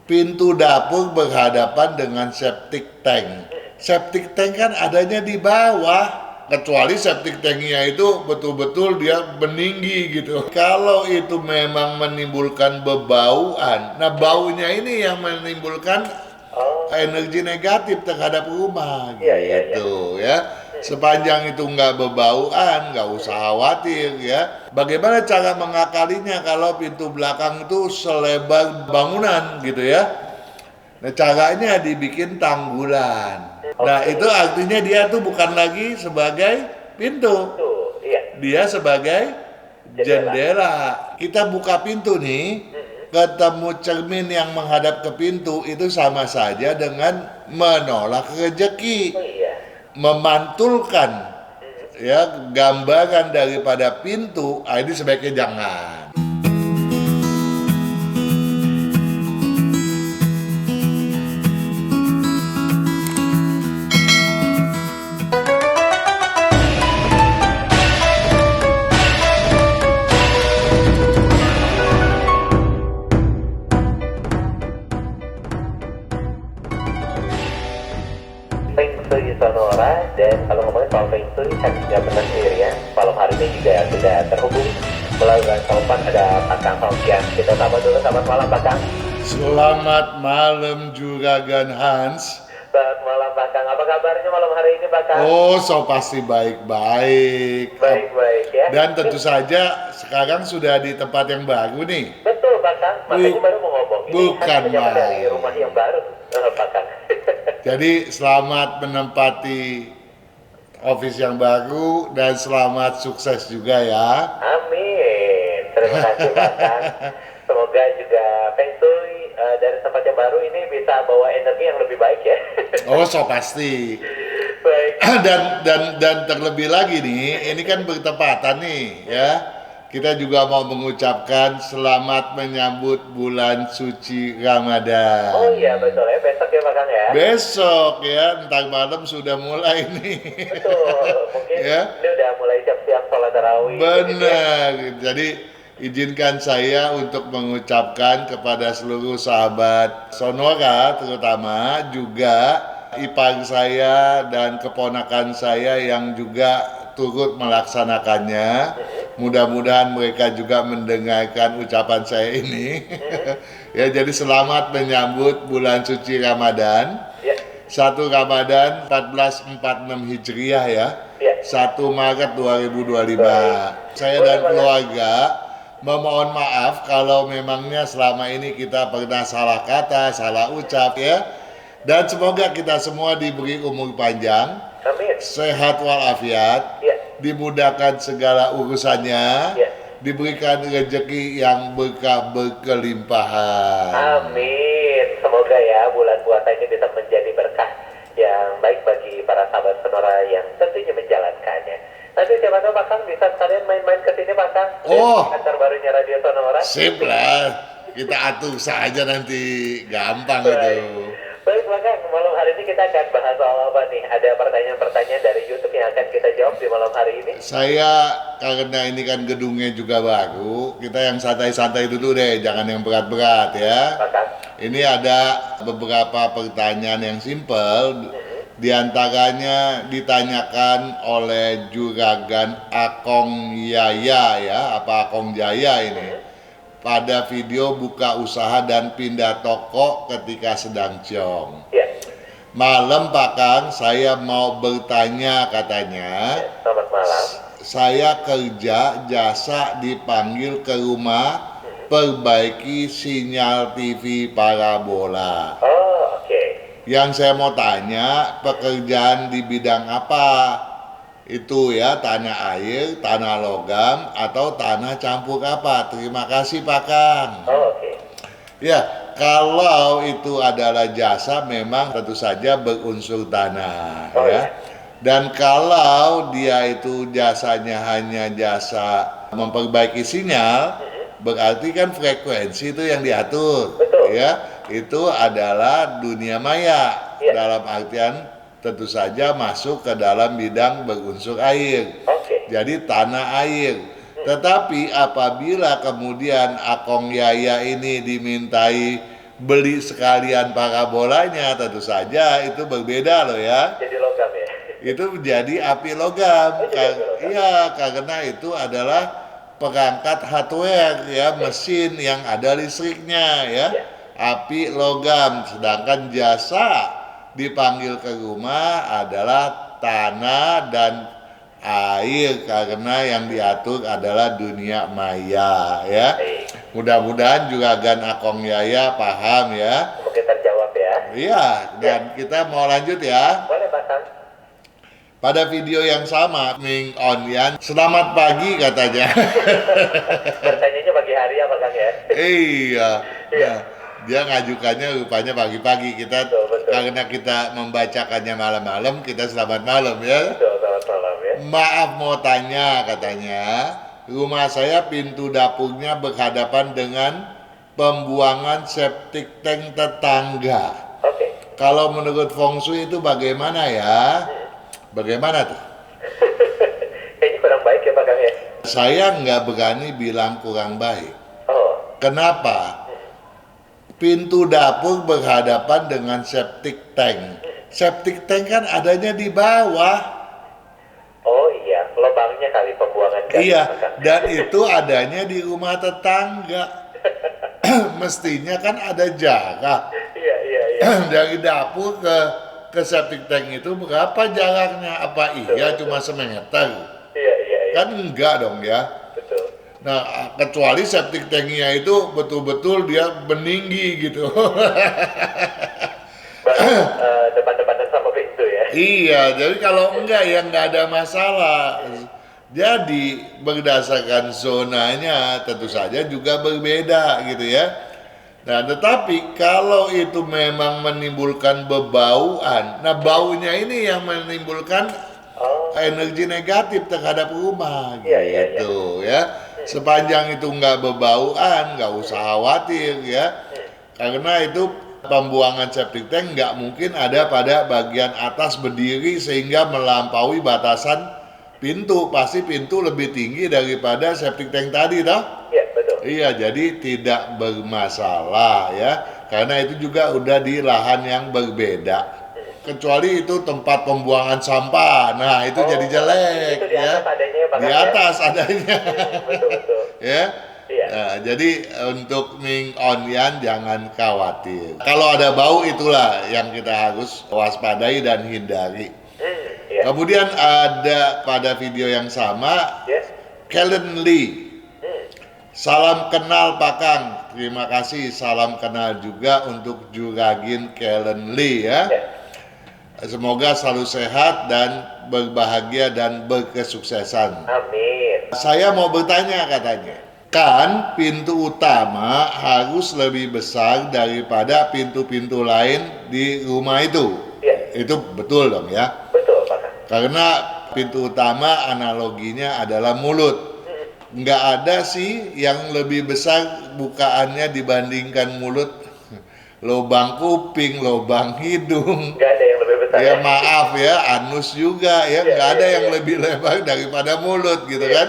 pintu dapur berhadapan dengan septic tank. Septic tank kan adanya di bawah, kecuali septic tanknya itu betul-betul dia meninggi gitu. Kalau itu memang menimbulkan bebauan, nah baunya ini yang menimbulkan energi negatif terhadap rumah gitu ya. Sepanjang itu nggak bebauan, nggak usah khawatir ya. Bagaimana cara mengakalinya kalau pintu belakang itu selebar bangunan gitu ya? Nah, caranya dibikin tanggulan. Nah, itu artinya dia tuh bukan lagi sebagai pintu. Dia sebagai jendela. Kita buka pintu nih, ketemu cermin yang menghadap ke pintu itu sama saja dengan menolak rezeki. Memantulkan ya gambaran daripada pintu, ini sebaiknya jangan. Feng Shui Sonora, dan kalau ngomongin soal Feng Shui saya tidak pernah sendirian. Malam hari ini juga sudah terhubung melalui telepon ada Pak Kang Fauzian. Kita sapa dulu, selamat malam Pak Kang. Selamat malam Juragan Hans. Selamat malam Pak Kang, apa kabarnya malam hari ini Pak Kang? Oh, so pasti baik-baik. Baik-baik ya. Dan tentu saja sekarang sudah di tempat yang baru nih. Betul Pak Kang, makanya baru mau ngomong. Ini Bukan hanya dari main. rumah yang baru Pak Kang. Jadi selamat menempati office yang baru dan selamat sukses juga ya. Amin. Terima kasih Pak Kang. Semoga juga Feng Shui dari tempat yang baru ini bisa bawa energi yang lebih baik ya. Oh, so pasti. Baik. Dan terlebih lagi nih, ini kan bertepatan nih ya. Kita juga mau mengucapkan selamat menyambut bulan suci Ramadan. Oh iya betul ya, besok ya Pak Kang ya. Besok ya, ntar malam sudah mulai nih. Betul, mungkin Ya. ini udah mulai siap-siap sholat tarawih. Benar. Jadi izinkan saya untuk mengucapkan kepada seluruh sahabat Sonora, terutama juga ipar saya dan keponakan saya yang juga turut melaksanakannya. Mudah-mudahan mereka juga mendengarkan ucapan saya ini. Ya, jadi selamat menyambut bulan suci Ramadan. Ya. 1 Ramadan 1446 Hijriah ya. Ya. 1 Maret 2025. Saya dan keluarga memohon maaf kalau memangnya selama ini kita pernah salah kata, salah ucap ya. Dan semoga kita semua diberi umur panjang, Amin. sehat walafiat, Ya. dimudahkan segala urusannya, Ya. diberikan rezeki yang berkah berkelimpahan. Amin. Semoga ya bulan puasa ini bisa menjadi berkah yang baik bagi para sahabat Sonora yang tentunya menjalankannya. Nanti siapa tahu Pak Kang bisa sekalian main-main ke sini Pak Kang. Oh. Di kantor barunya Radio Sonora. Sip lah, kita atur saja nanti, gampang itu. Baik Pak Kang, malam hari ini kita akan bahas soal apa nih? Ada pertanyaan-pertanyaan dari YouTube yang akan kita jawab di malam hari ini. Saya karena ini kan gedungnya juga baru, kita yang santai-santai dulu deh, jangan yang berat-berat ya. Pak Kang. Ini ada beberapa pertanyaan yang simpel. Di antaranya ditanyakan oleh Juragan Akong Yaya ya, apa Akong Jaya ini. Pada video buka usaha dan pindah toko ketika sedang ciong. Ya. Malam Pak Kang, saya mau bertanya katanya. Selamat malam. Saya kerja jasa dipanggil ke rumah perbaiki sinyal TV parabola. Oh, oke. Yang saya mau tanya, pekerjaan di bidang apa? Itu ya, tanah air, tanah logam, atau tanah campur apa? Terima kasih Pak Kang. Oh, oke. Ya, kalau itu adalah jasa memang tentu saja berunsur tanah Oh, ya. Dan kalau dia itu jasanya hanya jasa memperbaiki sinyal, berarti kan frekuensi itu yang diatur. Betul. Ya, itu adalah dunia maya. Ya. Dalam artian tentu saja masuk ke dalam bidang berunsur air. Oke. Jadi tanah air. Tetapi apabila kemudian Akong Yaya ini dimintai beli sekalian parabolanya, tentu saja itu berbeda loh ya. Jadi logam ya? Itu menjadi api logam. Oh, jadi api logam. Iya, karena itu adalah perangkat hardware ya, mesin yang ada listriknya ya. Ya. Api logam, sedangkan jasa dipanggil ke rumah adalah tanah dan air, karena yang diatur adalah dunia maya ya. Baik. Mudah-mudahan juga Gan Akong Yaya paham ya. Mungkin terjawab ya? Iya, dan kita mau lanjut ya. Boleh Pak Kang? Pada video yang sama, Ming On Yan, selamat pagi katanya. Bertanyanya pagi hari ya Pak Kang ya? Iya. Iya. Nah, dia ngajukannya rupanya pagi-pagi. Kita Betul. karena kita membacakannya malam-malam, kita selamat malam ya. Betul, selamat malam ya. Maaf mau tanya katanya, rumah saya pintu dapurnya berhadapan dengan pembuangan septic tank tetangga. Oke. Kalau menurut Feng Shui itu bagaimana ya? Bagaimana tuh? Kayaknya kurang baik ya Pak Kang ya? Saya nggak berani bilang kurang baik. Oh, Kenapa? Pintu dapur berhadapan dengan septic tank. Septic tank kan adanya di bawah. oh iya, lubangnya kali pembuangan gas. Iya, Pak Kang. dan itu adanya di rumah tetangga. Mestinya kan ada jarak. Iya. Dari dapur ke septic tank itu berapa jaraknya? Apa iya cuma semeter? Iya. Kan enggak dong ya. Betul. Nah, kecuali septic tanknya itu betul-betul dia meninggi gitu. Baru depan-depanan sama pintu ya? Iya, jadi kalau enggak ya enggak ada masalah. Jadi berdasarkan zonanya tentu saja juga berbeda gitu ya. Nah, tetapi kalau itu memang menimbulkan bebauan, nah baunya ini yang menimbulkan Oh, energi negatif terhadap rumah Iya. gitu ya. Sepanjang itu nggak bebauan, nggak usah khawatir ya. Karena itu pembuangan septic tank nggak mungkin ada pada bagian atas berdiri sehingga melampaui batasan pintu. Pasti pintu lebih tinggi daripada septic tank tadi toh. iya betul. Iya, jadi tidak bermasalah ya. Karena itu juga udah di lahan yang berbeda. Kecuali itu tempat pembuangan sampah. Nah, itu Oh, jadi jelek itu di ya. atas adanya ya Pak Di Kang ya? atas adanya. Betul. Ya. Iya. Nah, jadi untuk Ming On Yan jangan khawatir. Kalau ada bau itulah yang kita harus waspadai dan hindari. Iya. Kemudian ada pada video yang sama, Yes. Kellen Lee. Salam kenal Pak Kang. Terima kasih. Salam kenal juga untuk Juragin Kellen Lee ya. Ya. Semoga selalu sehat dan berbahagia dan berkesuksesan. Amin. Saya mau bertanya katanya. Kan pintu utama harus lebih besar daripada pintu-pintu lain di rumah itu. Iya. Itu betul dong ya. Betul Pak Kang. Karena pintu utama analoginya adalah mulut. Nggak ada sih yang lebih besar bukaannya dibandingkan mulut. Lubang kuping, lubang hidung. Nggak ada yang lebih besar Ya maaf ya, anus juga ya, nggak ada yang lebih lebar daripada mulut gitu kan.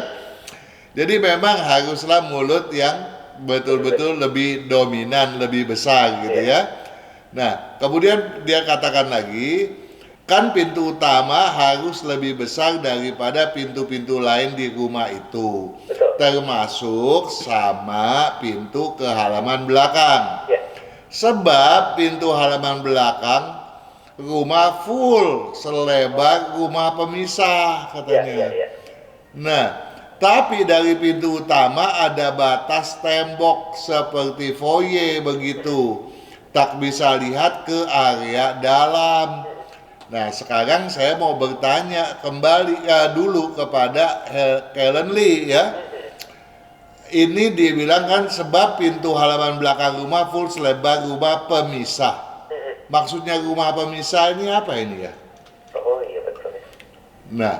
Jadi memang haruslah mulut yang betul-betul lebih dominan, lebih besar gitu ya. Nah, kemudian dia katakan lagi, kan pintu utama harus lebih besar daripada pintu-pintu lain di rumah itu. Betul. Termasuk sama pintu ke halaman belakang. Ya. Sebab pintu halaman belakang rumah full selebar rumah pemisah katanya. Iya. Nah, tapi dari pintu utama ada batas tembok seperti foyer begitu. Tak bisa lihat ke area dalam. Nah, sekarang saya mau bertanya kembali dulu kepada Kellen Lee ya. Ini dibilang kan sebab pintu halaman belakang rumah full selebar rumah pemisah. Maksudnya rumah pemisah ini apa ini ya? Oh iya betul. Nah,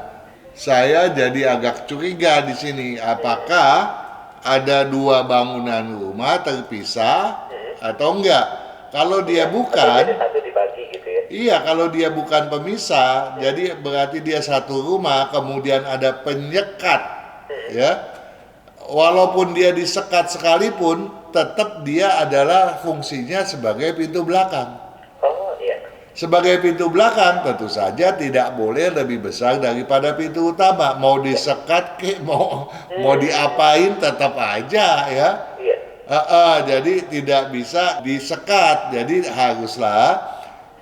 saya jadi agak curiga di sini. Apakah ada dua bangunan rumah terpisah atau enggak? Kalau dia bukan, Jadi satu dibagi gitu ya. iya, kalau dia bukan pemisah, jadi berarti dia satu rumah, kemudian ada penyekat, ya. walaupun dia disekat sekalipun, tetap dia adalah fungsinya sebagai pintu belakang. Oh iya. Sebagai pintu belakang tentu saja tidak boleh lebih besar daripada pintu utama. Mau disekat mau diapain tetap aja ya. Iya. Jadi tidak bisa disekat. Jadi haruslah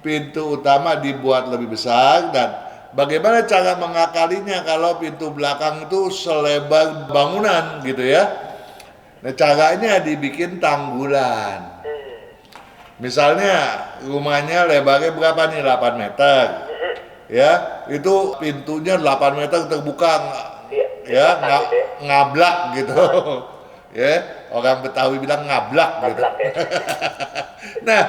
pintu utama dibuat lebih besar. Dan bagaimana cara mengakalinya kalau pintu belakang itu selebar bangunan gitu ya. Nah, caranya dibikin tanggulan. Misalnya rumahnya lebarnya berapa nih? 8 meter. Ya, itu pintunya 8 meter terbuka. Iya. Ya, ngablak gitu. Ya, orang Betawi bilang ngablak gitu. Ngablak ya. Nah,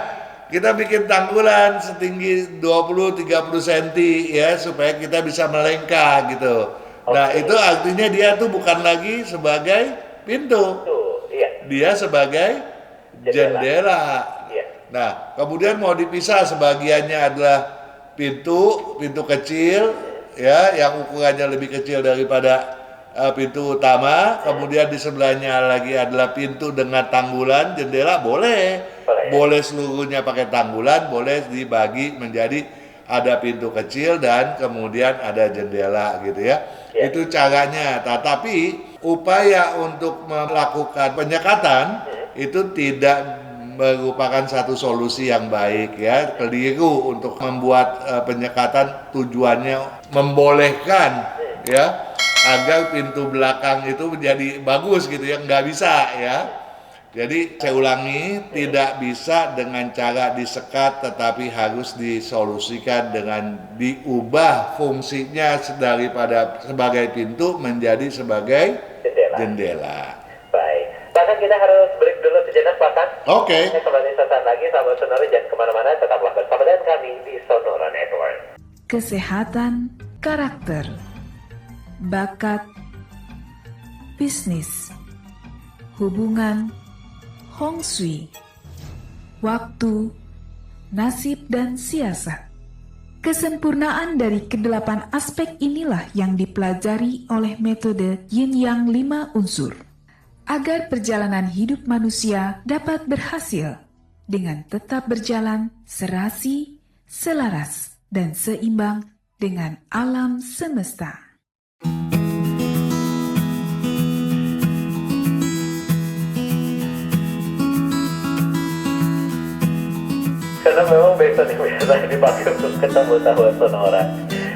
kita bikin tanggulan setinggi 20-30 cm ya supaya kita bisa melengkah gitu. Nah, itu artinya dia tuh bukan lagi sebagai pintu. Tuh, iya. Dia sebagai jendela. Iya. Nah, kemudian mau dipisah sebagiannya adalah pintu kecil ya yang ukurannya lebih kecil daripada pintu utama, kemudian di sebelahnya lagi adalah pintu dengan tanggulan jendela boleh. Boleh seluruhnya pakai tanggulan, boleh dibagi menjadi ada pintu kecil dan kemudian ada jendela gitu ya. Itu caranya. Tetapi upaya untuk melakukan penyekatan itu tidak merupakan satu solusi yang baik ya. Keliru untuk membuat penyekatan, tujuannya membolehkan ya agar pintu belakang itu menjadi bagus gitu ya, nggak bisa ya. Jadi saya ulangi, tidak bisa dengan cara disekat tetapi harus disolusikan dengan diubah fungsinya daripada sebagai pintu menjadi sebagai jendela. Baik, bahkan kita harus break dulu sejenak bahkan. Oke. Kita kembali sesaat lagi, sahabat Sonora, jangan kemana-mana, tetaplah bersama dengan kami di Sonora Network. Kesehatan karakter, bakat, bisnis, hubungan, Hong Shui, waktu, nasib, dan siasat. Kesempurnaan dari kedelapan aspek inilah yang dipelajari oleh metode Yin Yang 5 unsur, agar perjalanan hidup manusia dapat berhasil dengan tetap berjalan serasi, selaras, dan seimbang dengan alam semesta. Karena memang besok yang biasa dipakai untuk ketemu sahabat Sonora.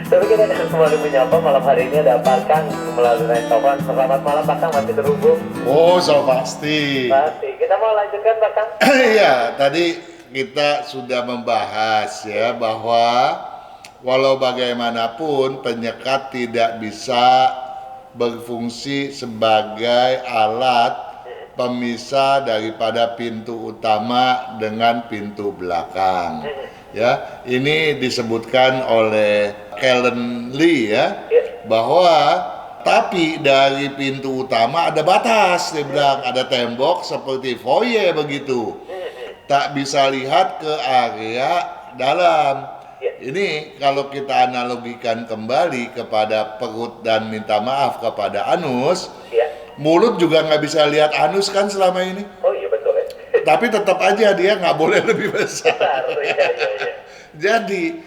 Tapi kita akan kembali menyapa malam hari ini ada Pak Kang melalui line telepon. Selamat malam Pak Kang, masih terhubung? Oh, so pasti. Pasti. Kita mau lanjutkan Pak Kang? Iya, tadi kita sudah membahas ya bahwa walau bagaimanapun penyekat tidak bisa berfungsi sebagai alat pemisah daripada pintu utama dengan pintu belakang. Ya, ini disebutkan oleh Kellen Lee ya, bahwa tapi dari pintu utama ada batas, dia bilang ada tembok seperti foyer begitu. Tak bisa lihat ke area dalam. Ini kalau kita analogikan kembali kepada perut dan minta maaf kepada anus, mulut juga nggak bisa lihat anus kan selama ini. Oh iya betul ya. Tapi tetap aja dia nggak boleh lebih besar. Jadi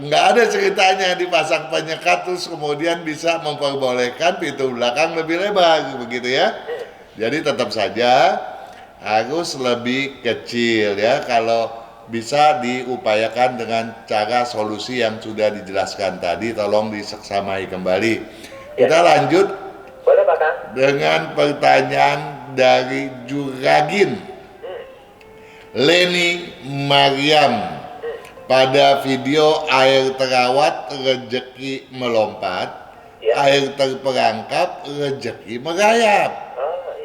nggak ada ceritanya dipasang penyekat terus kemudian bisa memperbolehkan pintu belakang lebih lebar begitu ya. Jadi tetap saja harus lebih kecil ya. Kalau bisa diupayakan dengan cara solusi yang sudah dijelaskan tadi, tolong diseksamai kembali. Kita lanjut. Boleh Pak Kang? Dengan pertanyaan dari Juragin Leni Mariam. Pada video air terawat rejeki melompat, air terperangkap rejeki merayap.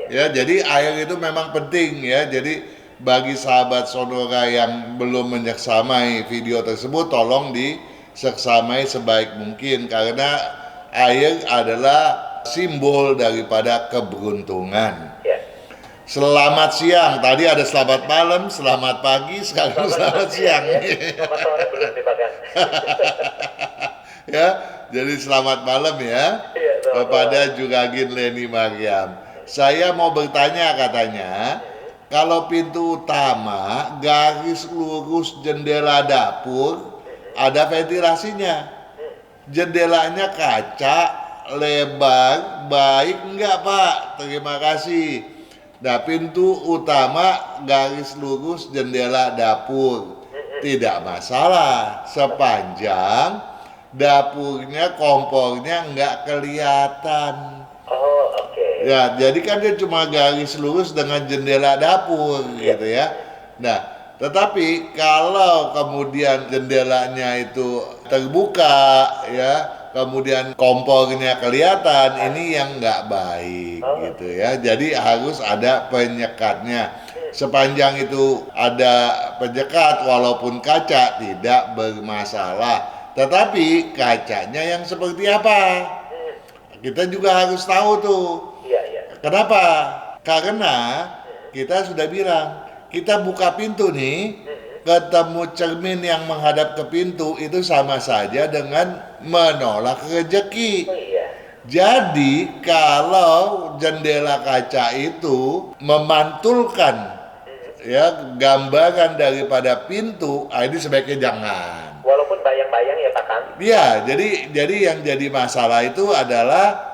Ya, jadi air itu memang penting ya. Jadi bagi sahabat Sonora yang belum menyeksamai video tersebut, tolong diseksamai sebaik mungkin karena air adalah simbol daripada keberuntungan. Selamat siang, tadi ada selamat malam, selamat pagi, sekarang selamat siang. Selamat sore belum dipakai. Ya, jadi selamat malam ya kepada Juragin Leni Mariam. Saya mau bertanya katanya, kalau pintu utama garis lurus jendela dapur ada ventilasinya. Jendelanya kaca, lebar, baik enggak Pak? Terima kasih. Nah, pintu utama garis lurus jendela dapur tidak masalah sepanjang dapurnya, kompornya enggak kelihatan. Oh, oke. Ya, jadi kan dia cuma garis lurus dengan jendela dapur gitu ya. Nah, tetapi kalau kemudian jendelanya itu terbuka ya, kemudian kompornya kelihatan, ini yang nggak baik gitu ya. Jadi harus ada penyekatnya. Sepanjang itu ada penyekat walaupun kaca tidak bermasalah. Tetapi kacanya yang seperti apa? Kita juga harus tahu tuh. Iya, iya. Kenapa? Karena kita sudah bilang, kita buka pintu nih, ketemu cermin yang menghadap ke pintu itu sama saja dengan menolak rezeki. Oh iya. Jadi kalau jendela kaca itu memantulkan ya gambaran daripada pintu, ini sebaiknya jangan. Walaupun bayang-bayang ya Pak Kang. Iya, jadi yang jadi masalah itu adalah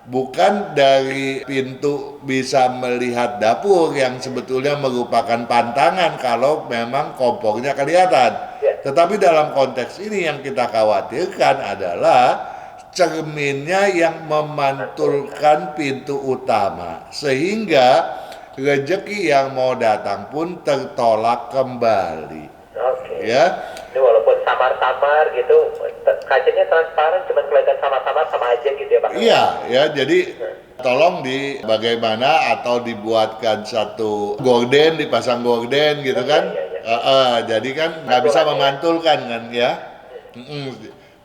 bukan dari pintu bisa melihat dapur yang sebetulnya merupakan pantangan kalau memang kompornya kelihatan. Tetapi dalam konteks ini yang kita khawatirkan adalah cerminnya yang memantulkan pintu utama sehingga rezeki yang mau datang pun tertolak kembali. Oke. Ya. Ini walaupun samar-samar gitu, kacanya transparan, cuman kelihatan sama-sama sama aja gitu ya Pak. Iya, ya jadi tolong di bagaimana atau dibuatkan satu gorden, dipasang gorden gitu kan. Jadi kan nggak bisa memantulkan kan ya.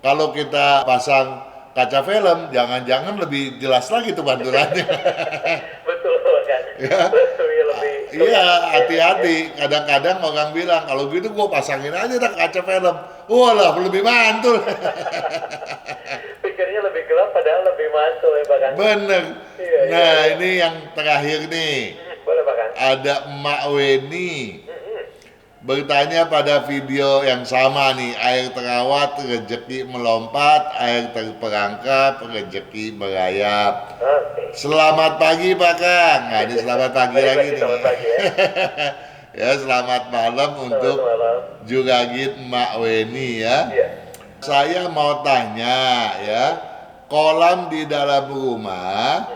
Kalau kita pasang kaca film, jangan-jangan lebih jelas lagi tuh pantulannya. Betul kan. Ya. Lebih. Iya, hati-hati. Kadang-kadang orang bilang, kalau gitu gua pasangin aja dah kaca film. Walah, lebih mantul. Pikirnya lebih gelap padahal lebih mantul ya Pak Kang. Bener. Iya, Nah, iya. ini yang terakhir nih. Boleh Pak Kang. Ada Emak Weni bertanya pada video yang sama nih, air terawat rezeki melompat, air terperangkap rezeki merayap. Oke. Selamat pagi Pak Kang. Nah, ini selamat pagi Balik lagi nih. selamat pagi ya. Ya, selamat malam untuk Selamat malam. Juragit Emak Weni ya. Iya. Saya mau tanya ya, kolam di dalam rumah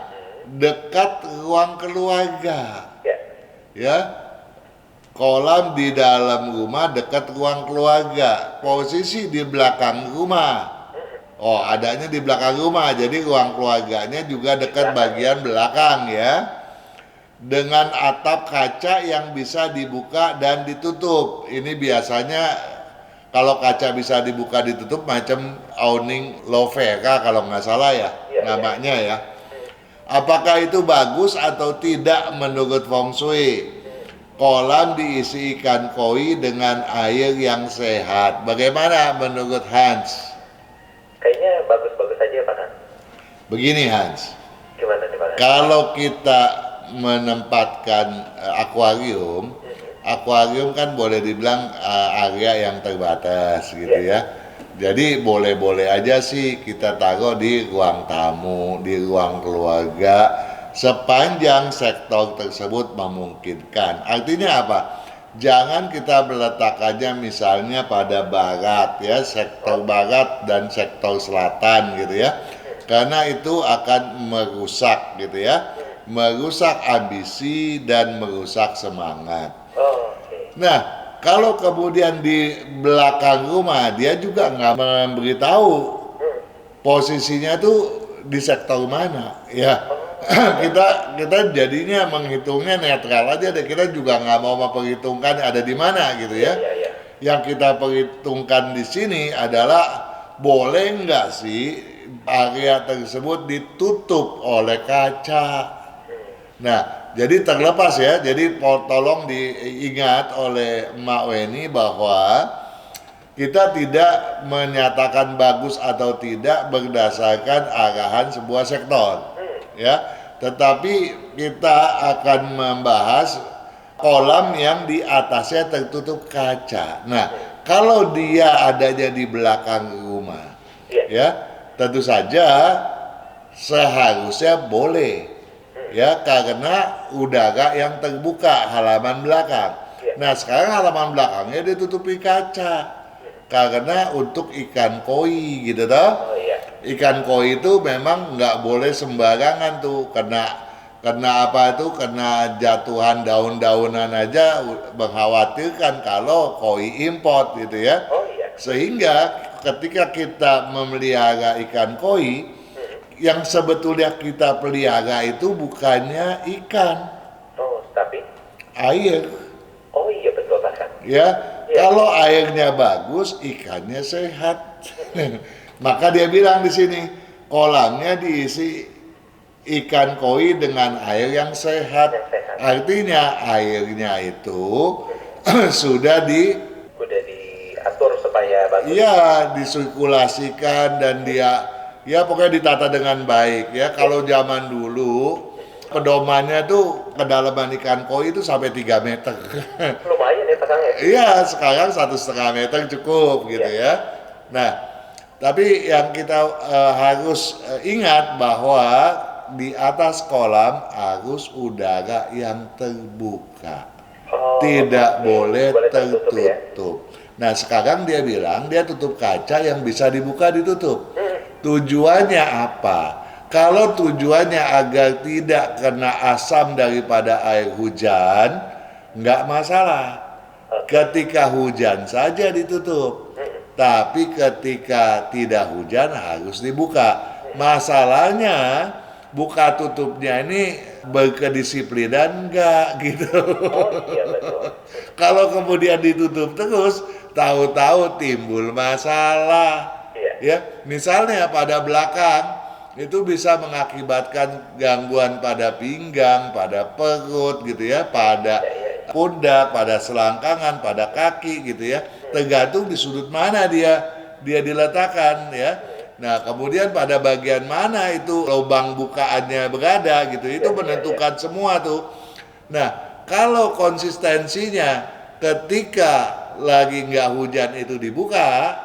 dekat ruang keluarga. Ya. Ya, kolam di dalam rumah dekat ruang keluarga, posisi di belakang rumah. Oh, adanya di belakang rumah, jadi ruang keluarganya juga dekat bagian belakang ya. Dengan atap kaca yang bisa dibuka dan ditutup. Ini biasanya kalau kaca bisa dibuka ditutup macam awning Lovera kalau nggak salah ya, namanya ya. Apakah itu bagus atau tidak menurut Feng Shui? Kolam diisi ikan koi dengan air yang sehat. Bagaimana menurut Hans? Kayaknya bagus-bagus aja ya Pak Kang. Begini Hans, Gimana nih Pak Kang? kalau kita menempatkan akuarium, akuarium kan boleh dibilang area yang terbatas gitu ya. Jadi boleh-boleh aja sih kita taruh di ruang tamu, di ruang keluarga, sepanjang sektor tersebut memungkinkan. Artinya apa? Jangan kita meletakkannya misalnya pada barat ya, sektor barat dan sektor selatan gitu ya. Karena itu akan merusak gitu ya. Merusak ambisi dan merusak semangat. Oh, oke. Nah, kalau kemudian di belakang rumah dia juga nggak memberitahu posisinya tuh di sektor mana, ya. kita jadinya menghitungnya netral aja deh. Kita juga nggak mau memperhitungkan ada di mana gitu ya. Iya. Yang kita perhitungkan di sini adalah boleh nggak sih area tersebut ditutup oleh kaca. Nah, jadi terlepas ya, jadi tolong diingat oleh Mbak Weni bahwa kita tidak menyatakan bagus atau tidak berdasarkan arahan sebuah sektor. Ya, tetapi kita akan membahas kolam yang di atasnya tertutup kaca. Nah, kalau dia adanya di belakang rumah, ya tentu saja seharusnya boleh, ya karena udara yang terbuka halaman belakang. Nah, sekarang halaman belakangnya ditutupi kaca karena untuk ikan koi gitu toh. Ikan koi itu memang nggak boleh sembarangan tuh, kena apa itu, kena jatuhan daun-daunan aja mengkhawatirkan kalau koi import gitu ya. Sehingga ketika kita memelihara ikan koi, yang sebetulnya kita pelihara itu bukannya ikan, Tapi air. oh iya betul bahkan. Ya, kalau airnya bagus, ikannya sehat. Maka dia bilang di sini, kolamnya diisi ikan koi dengan air yang sehat. Artinya airnya itu sudah diatur supaya bagus. Iya, disirkulasikan dan dia ya pokoknya ditata dengan baik ya. Kalau zaman dulu pedomannya tuh kedalaman ikan koi itu sampai 3 meter. Lumayan ya pasangnya. Iya, sekarang 1,5 meter cukup gitu ya. Nah, tapi yang kita harus ingat bahwa di atas kolam harus udara yang terbuka, tidak boleh tertutup. Nah, sekarang dia bilang dia tutup kaca yang bisa dibuka ditutup. Tujuannya apa? Kalau tujuannya agar tidak kena asam daripada air hujan, nggak masalah. Ketika hujan saja ditutup. Tapi ketika tidak hujan harus dibuka. Masalahnya buka tutupnya ini berkedisiplinan enggak gitu. Iya betul. Kalau kemudian ditutup terus, tahu-tahu timbul masalah. Ya, misalnya pada belakang itu bisa mengakibatkan gangguan pada pinggang, pada perut gitu ya, pada pundak, pada selangkangan, pada kaki gitu ya. Tergantung di sudut mana dia diletakkan ya. Nah, kemudian pada bagian mana itu lubang bukaannya berada gitu, itu menentukan semua tuh. Nah, kalau konsistensinya ketika lagi nggak hujan itu dibuka,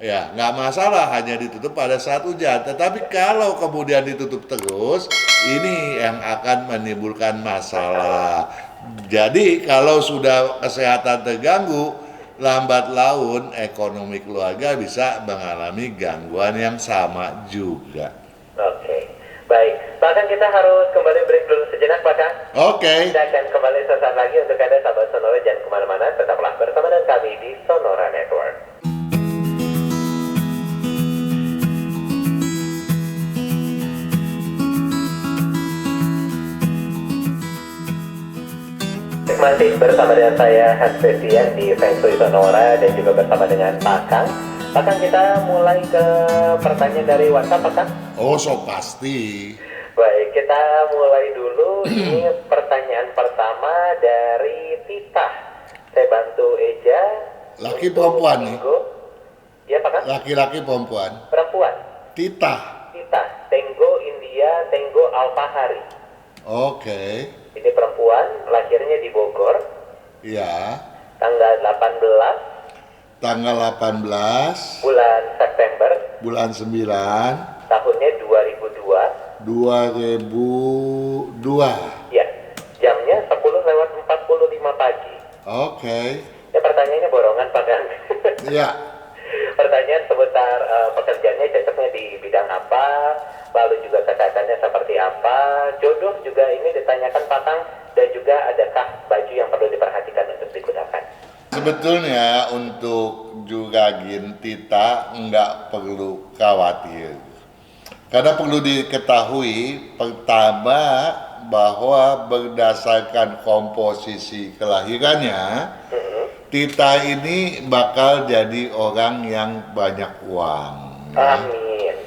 ya nggak masalah, hanya ditutup pada saat hujan. Tetapi kalau kemudian ditutup terus, ini yang akan menimbulkan masalah. Jadi kalau sudah kesehatan terganggu, lambat laun ekonomi keluarga bisa mengalami gangguan yang sama juga. Oke, baik. Bahkan kita harus kembali break dulu sejenak, Pak Kang. Oke. Kita akan kembali sesaat lagi untuk Anda sahabat Sonora, jangan kemana-mana, tetaplah bersama dengan kami di Sonora Network. Masih bersama dengan saya Hans Festian di Feng Shui Sonora dan juga bersama dengan Pak Kang. Pak Kang, kita mulai ke pertanyaan dari WhatsApp, Pak Kang. Oh, so pasti. Baik, kita mulai dulu. Ini pertanyaan pertama dari Tita. Saya bantu Eja. Laki perempuan nih? Iya, Pak Kang? Laki-laki perempuan? Perempuan. Tita. Tango India, Tango Alfahari. Oke. Ini perempuan, lahirnya di Bogor. Ya. Tanggal 18. Tanggal 18. Bulan September. Bulan 9. Tahunnya 2002. 2002. Ya. Jamnya 10:45 pagi. Oke. Ya, pertanyaannya borongan, Pak Kang. Ya. Pertanyaan seputar pekerjaannya, cocoknya di bidang apa, lalu juga kesehatannya seperti apa, jodoh juga ini ditanyakan Pak Kang, dan juga adakah baju yang perlu diperhatikan untuk digunakan. Sebetulnya untuk Juragin Tita nggak perlu khawatir. Karena perlu diketahui pertama bahwa berdasarkan komposisi kelahirannya, Tita ini bakal jadi orang yang banyak uang. Amin.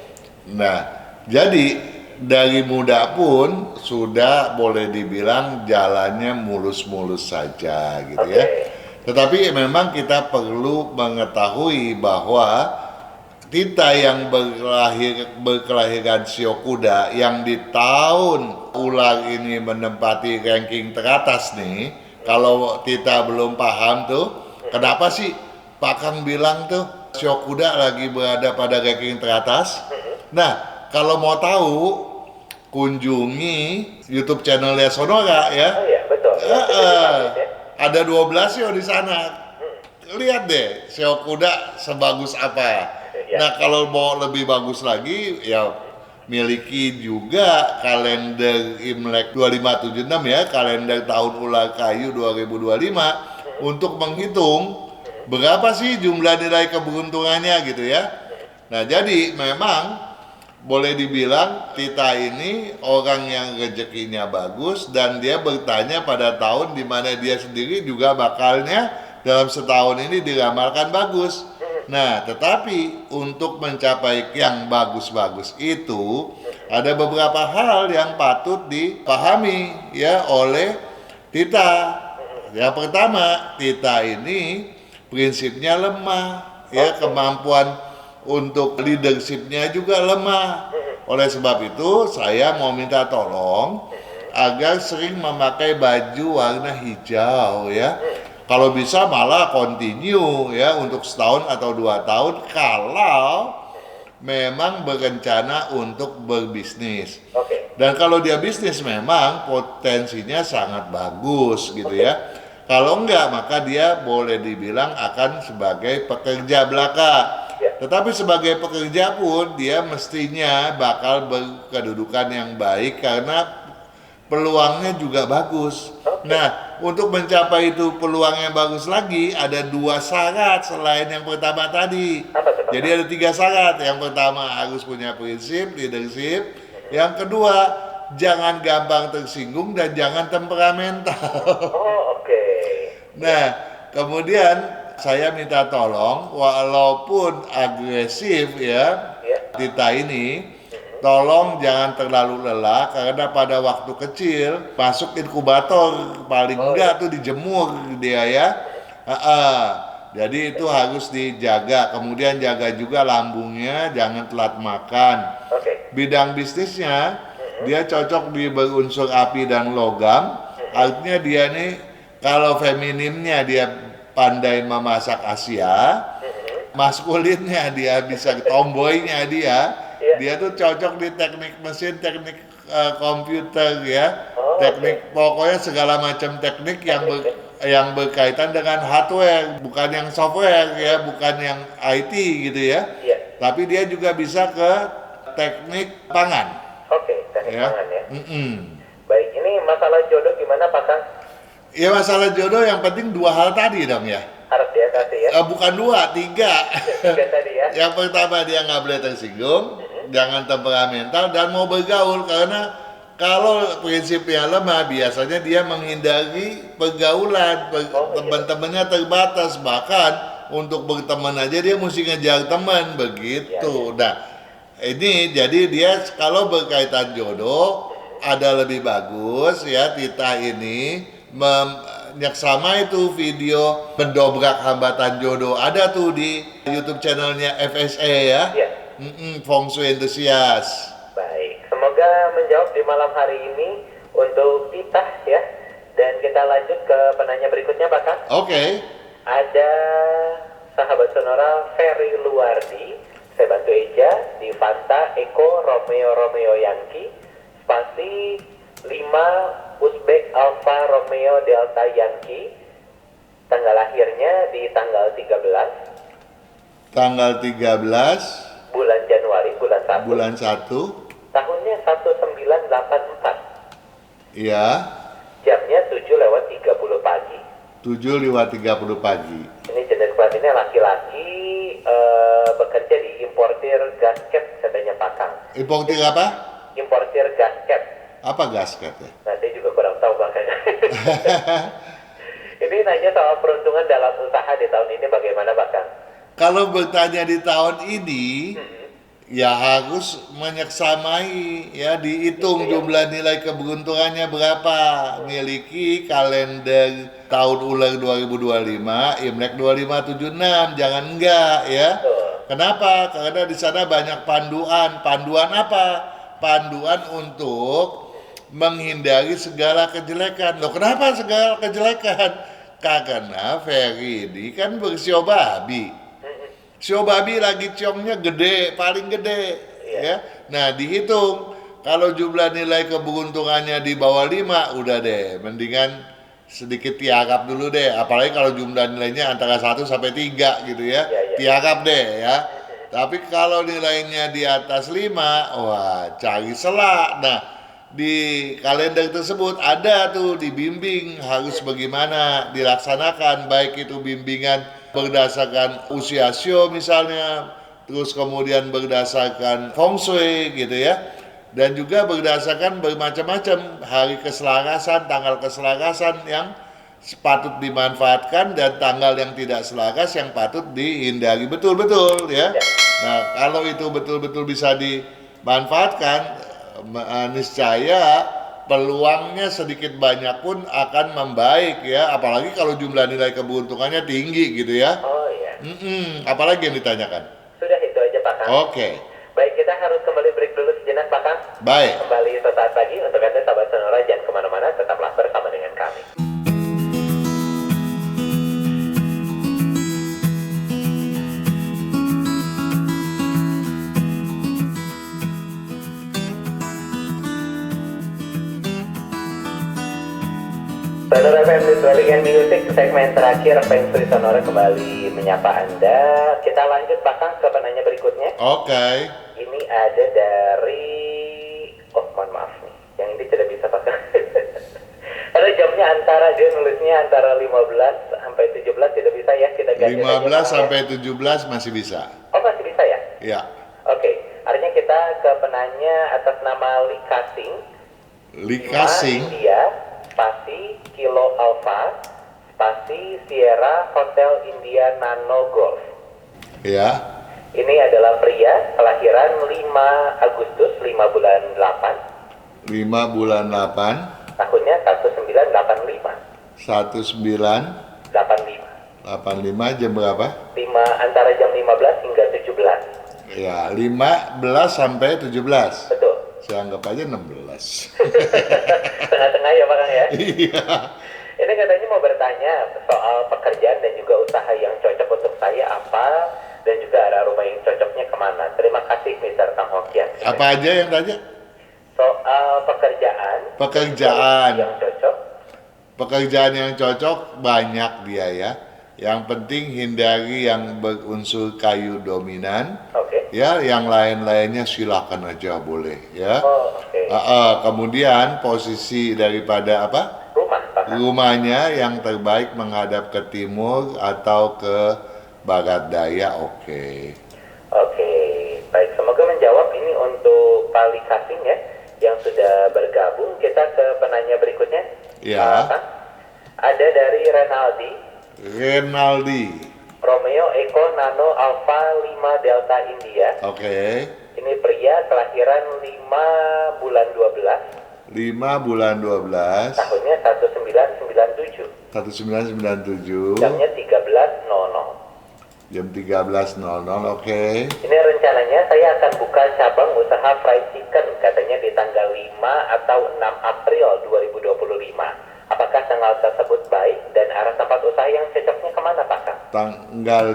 Nah, jadi dari muda pun sudah boleh dibilang jalannya mulus-mulus saja gitu ya. Tetapi memang kita perlu mengetahui bahwa Kita yang berkelahiran Shio Kuda yang di tahun ular ini menempati ranking teratas nih, kalau kita belum paham tuh, kenapa sih Pak Kang bilang tuh Shio Kuda lagi berada pada ranking teratas? Nah, kalau mau tahu, kunjungi YouTube channelnya Sonora ya. Oh iya, betul. Ada 12 Shio di sana. Lihat deh Shio Kuda sebagus apa. Nah, kalau mau lebih bagus lagi ya miliki juga kalender Imlek 2576 ya, kalender tahun ular kayu 2025 untuk menghitung berapa sih jumlah nilai keberuntungannya gitu ya. Nah, jadi memang boleh dibilang kita ini orang yang rezekinya bagus dan dia bertanya pada tahun di mana dia sendiri juga bakalnya dalam setahun ini diramalkan bagus. Nah, tetapi untuk mencapai yang bagus-bagus itu ada beberapa hal yang patut dipahami ya oleh Tita. Yang pertama, Tita ini prinsipnya lemah, ya kemampuan untuk leadershipnya juga lemah. Oleh sebab itu, saya mau minta tolong agar sering memakai baju warna hijau ya. Kalau bisa malah continue ya untuk setahun atau 2 tahun kalau memang berencana untuk berbisnis. Dan kalau dia bisnis memang potensinya sangat bagus gitu ya. Kalau enggak maka dia boleh dibilang akan sebagai pekerja belaka. Tetapi sebagai pekerja pun dia mestinya bakal berkedudukan yang baik karena peluangnya juga bagus. Nah, untuk mencapai itu peluang yang bagus lagi ada 2 syarat selain yang pertama tadi. Jadi ada 3 syarat. Yang pertama harus punya prinsip, leadership. Yang kedua jangan gampang tersinggung dan jangan temperamental. Nah, kemudian saya minta tolong walaupun agresif ya Tita ini, tolong jangan terlalu lelah karena pada waktu kecil masuk inkubator paling enggak tuh dijemur dia ya. Jadi itu harus dijaga. Kemudian jaga juga lambungnya, jangan telat makan. Bidang bisnisnya dia cocok di berunsur api dan logam. Artinya dia nih kalau feminimnya dia pandai memasak Asia, maskulinnya dia bisa tomboynya dia tuh cocok di teknik mesin, teknik komputer ya, teknik pokoknya segala macam teknik yang berkaitan dengan hardware, bukan yang software ya, bukan yang IT gitu ya. Tapi dia juga bisa ke teknik pangan. Teknik pangan ya. Baik, ini masalah jodoh gimana Pak Kang? Ya masalah jodoh yang penting 2 hal tadi dong ya. Harus dia kasih ya? Bukan 2, 3. 3 tadi ya. Yang pertama dia nggak boleh tersinggung, jangan temperamental dan mau bergaul karena kalau prinsipnya lemah biasanya dia menghindari pergaulan, teman-temannya terbatas, bahkan untuk berteman aja dia mesti ngejar teman begitu. Nah ini jadi dia kalau berkaitan jodoh ada lebih bagus ya Tita ini menyaksama itu video mendobrak hambatan jodoh ada tuh di YouTube channelnya FSA ya. Feng Shui Enthusiast. Baik, semoga menjawab di malam hari ini untuk Tita ya. Dan kita lanjut ke penanya berikutnya Pak Kang. Ada sahabat Sonora Ferry Luardi, saya bantu Eja di Fanta Eko Romeo Yankee spasi 5 Uzbek Alpha Romeo Delta Yankee, tanggal lahirnya di tanggal 13 bulan Januari, bulan 1 tahunnya 1984. Iya. Jamnya 7:30 pagi. 7:30 pagi. Ini jenis kelaminnya laki-laki, bekerja di importir gasket katanya Pak Kang. Importir apa? Importir gasket. Apa gasket ya? Nah, saya juga kurang tahu makanya. Ini nanya soal peruntungan dalam usaha di tahun ini bagaimana Pak Kang? Kalau bertanya di tahun ini, ya harus menyeksamai ya, dihitung jumlah nilai keberuntungannya berapa. Miliki kalender tahun ular 2025, Imlek 2576, jangan enggak ya. Kenapa? Karena di sana banyak panduan. Panduan apa? Panduan untuk menghindari segala kejelekan. Loh, kenapa segala kejelekan? Karena Ferry ini kan bersio babi. Sio babi lagi ciongnya gede, paling gede, ya. Nah, dihitung. Kalau jumlah nilai keberuntungannya di bawah 5, udah deh, mendingan sedikit tiarap dulu deh. Apalagi kalau jumlah nilainya antara 1 sampai 3 gitu ya. Tiarap deh ya. Tapi kalau nilainya di atas 5, wah, cari selak. Nah, di kalender tersebut ada tuh dibimbing harus bagaimana dilaksanakan, baik itu bimbingan berdasarkan usia sio misalnya, terus kemudian berdasarkan feng shui gitu ya, dan juga berdasarkan bermacam-macam hari keselarasan, tanggal keselarasan yang patut dimanfaatkan dan tanggal yang tidak selaras yang patut dihindari betul-betul ya. Nah, kalau itu betul-betul bisa dimanfaatkan, niscaya peluangnya sedikit banyak pun akan membaik ya, apalagi kalau jumlah nilai keberuntungannya tinggi gitu ya. Oh iya. Apalagi yang ditanyakan? Sudah itu aja Pak Kang. Oke. Baik, kita harus kembali break dulu sejenak Pak Kang. Baik. Kembali sesaat lagi. Untuk Anda sahabat Sonora, jangan kemana-mana, tetaplah bersama dengan kami. Sonora FM Distortion Music, segmen terakhir Feng Shui Sonora kembali menyapa Anda. Kita lanjut Pak Kang ke penanya berikutnya. Oke. Ini ada dari, mohon maaf nih, yang ini tidak bisa Pak Kang. Ada jamnya dia nulisnya antara 15 sampai 17, tidak bisa ya, kita ganti 15 aja, sampai ya. 17 masih bisa. Oh, masih bisa ya? Ya. Oke, artinya kita ke penanya atas nama Li Kasing. Li Kasing. India, spasi Kilo Alpha, spasi Sierra Hotel India Nano Golf. Ya. Ini adalah pria, kelahiran 5 Agustus, 5 bulan 8. 5 bulan 8. Tahunnya 1985. 1985 jam berapa? 5 antara jam 15 hingga 17. Ya, 15 sampai 17. Betul. Saya anggap aja 16. Tengah-tengah ya Pak Kang ya. Iya. Ini katanya mau bertanya soal pekerjaan dan juga usaha yang cocok untuk saya apa, dan juga arah rumah yang cocoknya kemana. Terima kasih Mr. Kang Hokian. Apa aja yang tanya? Soal pekerjaan. Pekerjaan. Yang cocok. Pekerjaan yang cocok banyak dia ya. Yang penting hindari yang berunsur kayu dominan. Oke. Ya, yang lain-lainnya silakan aja boleh ya. Oh, oke. Kemudian posisi daripada apa? Rumah, Pak Kang. Rumahnya yang terbaik menghadap ke timur atau ke barat daya, oke. Oke, baik. Semoga menjawab ini untuk Pak Li Kasing ya, yang sudah bergabung. Kita ke penanya berikutnya. Ya. Pak Kang. Ada dari Renaldi. Romeo Eko Nano Alpha 5 Delta India. Oke. Ini pria, kelahiran 5 bulan 12. 5 bulan 12. Tahunnya 1997. 1997. Jamnya 13.00. Jam 13.00, oke. Ini rencananya saya akan buka cabang usaha fried chicken, katanya di tanggal 5 atau 6 April 2025. Apakah tanggal tersebut baik dan arah tempat usaha yang cocoknya kemana Pak Kang? Tanggal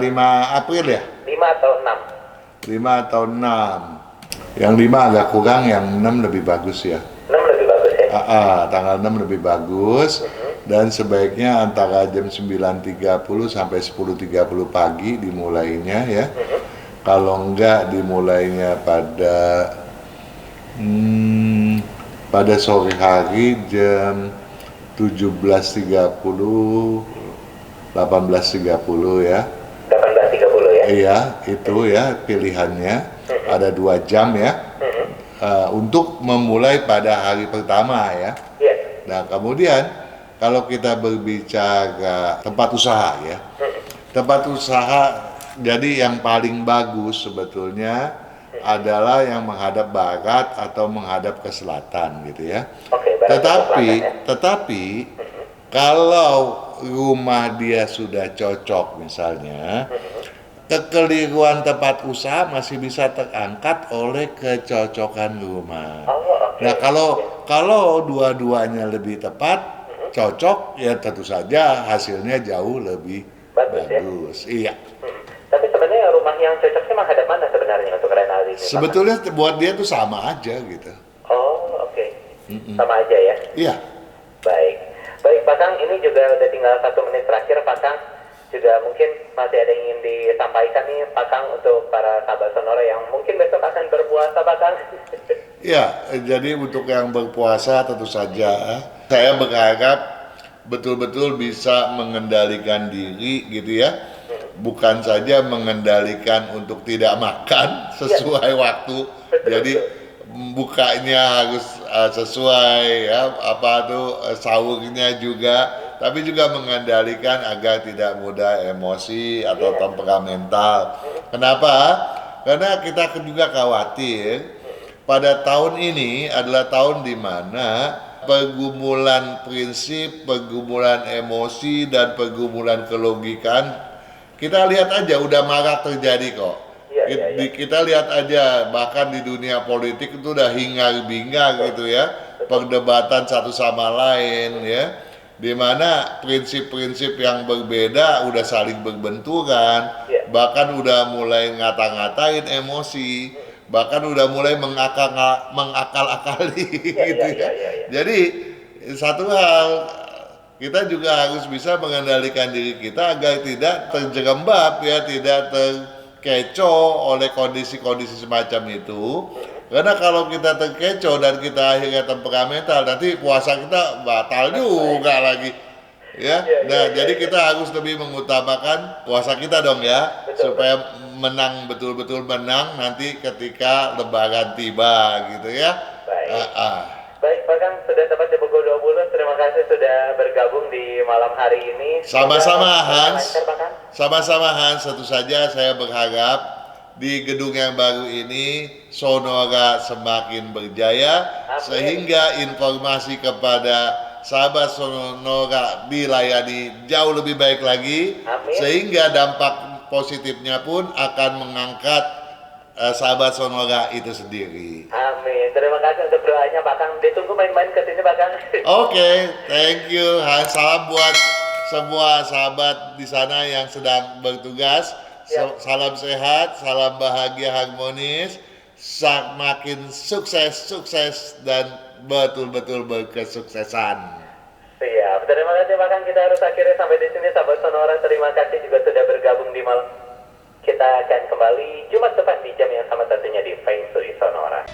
5 April ya? 5 atau 6? 5 atau 6. Yang 5 agak kurang, yang 6 lebih bagus ya. 6 lebih bagus ya? Tanggal 6 lebih bagus. Dan sebaiknya antara jam 9.30 sampai 10.30 pagi dimulainya ya. Kalau enggak dimulainya pada sore hari jam 17.30, 18.30 ya. 18.30 ya? Iya, itu ya pilihannya. Ada 2 jam ya. Untuk memulai pada hari pertama ya. Iya. Nah, kemudian kalau kita berbicara tempat usaha ya. Tempat usaha jadi yang paling bagus sebetulnya adalah yang menghadap barat atau menghadap ke selatan gitu ya. Oke, barat ke selatan ya. Tetapi kalau rumah dia sudah cocok misalnya, kekeliruan tempat usaha masih bisa terangkat oleh kecocokan rumah. Oh, oke. Nah, kalau dua-duanya lebih tepat, cocok, ya tentu saja hasilnya jauh lebih Bagus, ya? bagus. Iya. Tapi sebenarnya rumah yang cocoknya menghadap mana sebenarnya untuk Renal ini? Pak? Sebetulnya buat dia tuh sama aja gitu. Oh, oke. Sama aja ya? Iya. Baik. Baik, Pak Kang, ini juga udah tinggal 1 menit terakhir, Pak Kang. Juga mungkin masih ada yang ingin disampaikan nih, Pak Kang, untuk para sahabat Sonora yang mungkin besok akan berpuasa, Pak Kang. Ya, jadi untuk yang berpuasa tentu saja saya berharap betul-betul bisa mengendalikan diri gitu ya. Bukan saja mengendalikan untuk tidak makan sesuai waktu. Jadi bukanya harus sesuai ya, sahurnya juga, tapi juga mengendalikan agar tidak mudah emosi atau temperamental. Kenapa? Karena kita juga khawatir pada tahun ini adalah tahun di mana pergumulan prinsip, pergumulan emosi, dan pergumulan kelogikan kita lihat aja udah marak terjadi kok. Kita lihat aja bahkan di dunia politik itu udah hingar-bingar gitu ya, perdebatan satu sama lain ya, di mana prinsip-prinsip yang berbeda udah saling berbenturan, bahkan udah mulai ngata-ngatain emosi, bahkan udah mulai mengakal-akali gitu ya. Jadi satu hal, kita juga harus bisa mengendalikan diri kita agar tidak terjerembab ya, tidak terkecoh oleh kondisi-kondisi semacam itu. Karena kalau kita terkecoh dan kita akhirnya temperamental, nanti puasa kita batal juga lagi. Ya, nah jadi kita harus lebih mengutamakan puasa kita dong ya, supaya menang, betul-betul menang nanti ketika Lebaran tiba gitu ya. Baik, Pak Kang, sudah tepat di pukul 20. Terima kasih sudah bergabung di malam hari ini. Sama-sama Hans. Lancar, Pak Kang. Sama-sama Hans, tentu saja saya berharap di gedung yang baru ini Sonora semakin berjaya. Amin. Sehingga informasi kepada sahabat Sonora dilayani jauh lebih baik lagi. Amin. Sehingga dampak positifnya pun akan mengangkat sahabat Sonora itu sendiri. Amin. Terima kasih untuk doanya, Pak Kang. Ditunggu main-main ke sini, Pak Kang. Oke, thank you. Salam buat semua sahabat di sana yang sedang bertugas. Salam sehat, salam bahagia harmonis, semakin sukses dan betul-betul berkesuksesan. Siap. Terima kasih, Pak Kang. Kita harus akhirnya sampai di sini, sahabat Sonora. Terima kasih juga sudah bergabung di malam. Kita akan kembali Jumat depan di jam yang sama tentunya di Feng Shui Sonora.